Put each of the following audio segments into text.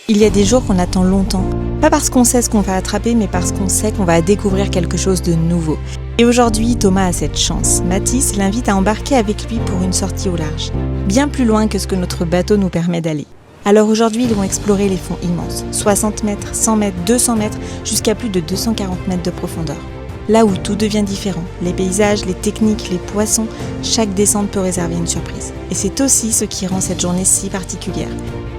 Il y a des jours qu'on attend longtemps, pas parce qu'on sait ce qu'on va attraper, mais parce qu'on sait qu'on va découvrir quelque chose de nouveau. Et aujourd'hui, Thomas a cette chance. Mathis l'invite à embarquer avec lui pour une sortie au large, bien plus loin que ce que notre bateau nous permet d'aller. Alors aujourd'hui, ils vont explorer les fonds immenses, 60 mètres, 100 mètres, 200 mètres, jusqu'à plus de 240 mètres de profondeur. Là où tout devient différent, les paysages, les techniques, les poissons, chaque descente peut réserver une surprise. Et c'est aussi ce qui rend cette journée si particulière.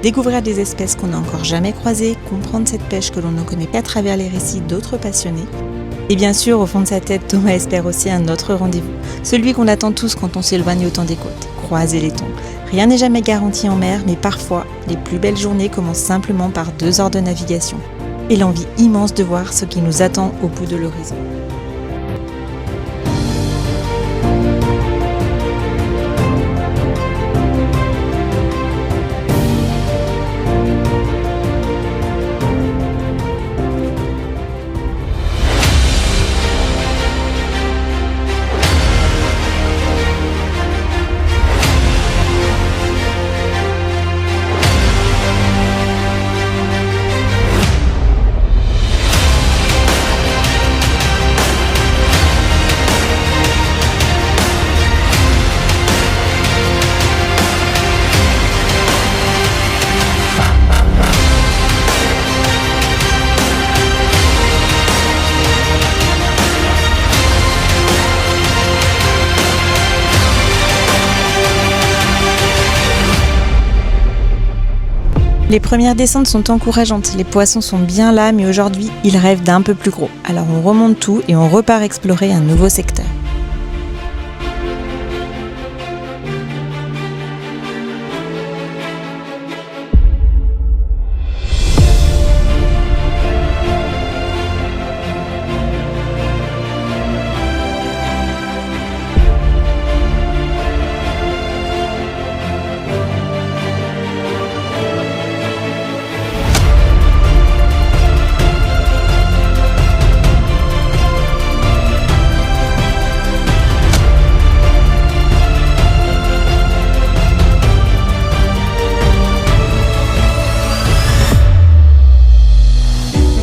Découvrir des espèces qu'on n'a encore jamais croisées, comprendre cette pêche que l'on ne connaît qu'à travers les récits d'autres passionnés. Et bien sûr, au fond de sa tête, Thomas espère aussi un autre rendez-vous, celui qu'on attend tous quand on s'éloigne autant des côtes, croiser les thons. Rien n'est jamais garanti en mer, mais parfois, les plus belles journées commencent simplement par 2 heures de navigation. Et l'envie immense de voir ce qui nous attend au bout de l'horizon. Les premières descentes sont encourageantes, les poissons sont bien là, mais aujourd'hui, ils rêvent d'un peu plus gros. Alors on remonte tout et on repart explorer un nouveau secteur.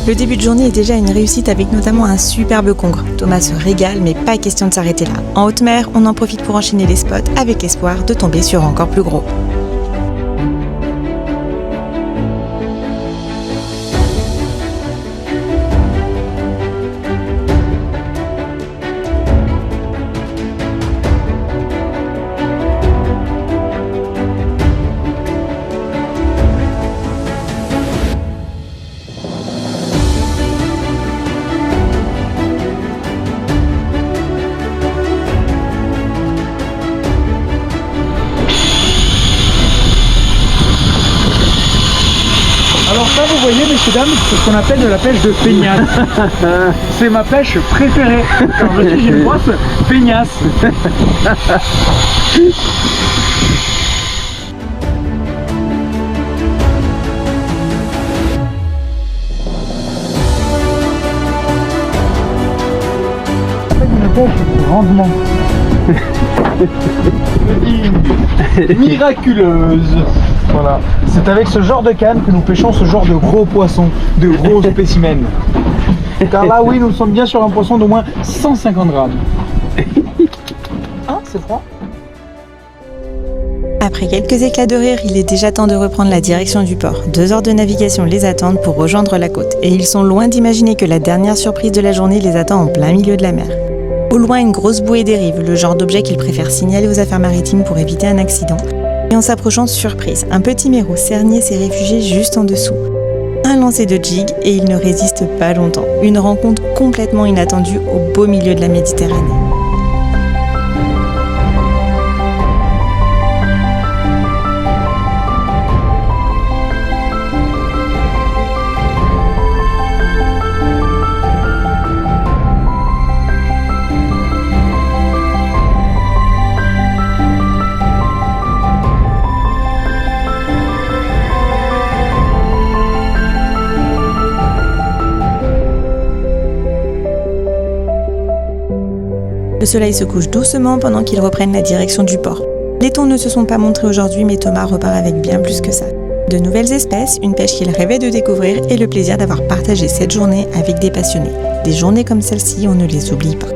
Le début de journée est déjà une réussite avec notamment un superbe congre. Thomas se régale, mais pas question de s'arrêter là. En haute mer, on en profite pour enchaîner les spots avec l'espoir de tomber sur encore plus gros. Alors ça, vous voyez, messieurs, dames, c'est ce qu'on appelle de la pêche de feignasse. C'est ma pêche préférée. Quand je suis une brosse, feignasse. Une pêche de rendement. Miraculeuse. Voilà, c'est avec ce genre de canne que nous pêchons ce genre de gros poissons, de gros spécimens. Car là, oui, nous sommes bien sur un poisson d'au moins 150 grammes. Hein, c'est froid? Après quelques éclats de rire, il est déjà temps de reprendre la direction du port. 2 heures de navigation les attendent pour rejoindre la côte. Et ils sont loin d'imaginer que la dernière surprise de la journée les attend en plein milieu de la mer. Au loin, une grosse bouée dérive, le genre d'objet qu'ils préfèrent signaler aux affaires maritimes pour éviter un accident. Et en s'approchant, surprise, un petit méro cernier s'est réfugié juste en dessous. Un lancer de jig et il ne résiste pas longtemps. Une rencontre complètement inattendue au beau milieu de la Méditerranée. Le soleil se couche doucement pendant qu'ils reprennent la direction du port. Les thons ne se sont pas montrés aujourd'hui, mais Thomas repart avec bien plus que ça. De nouvelles espèces, une pêche qu'il rêvait de découvrir et le plaisir d'avoir partagé cette journée avec des passionnés. Des journées comme celle-ci, on ne les oublie pas.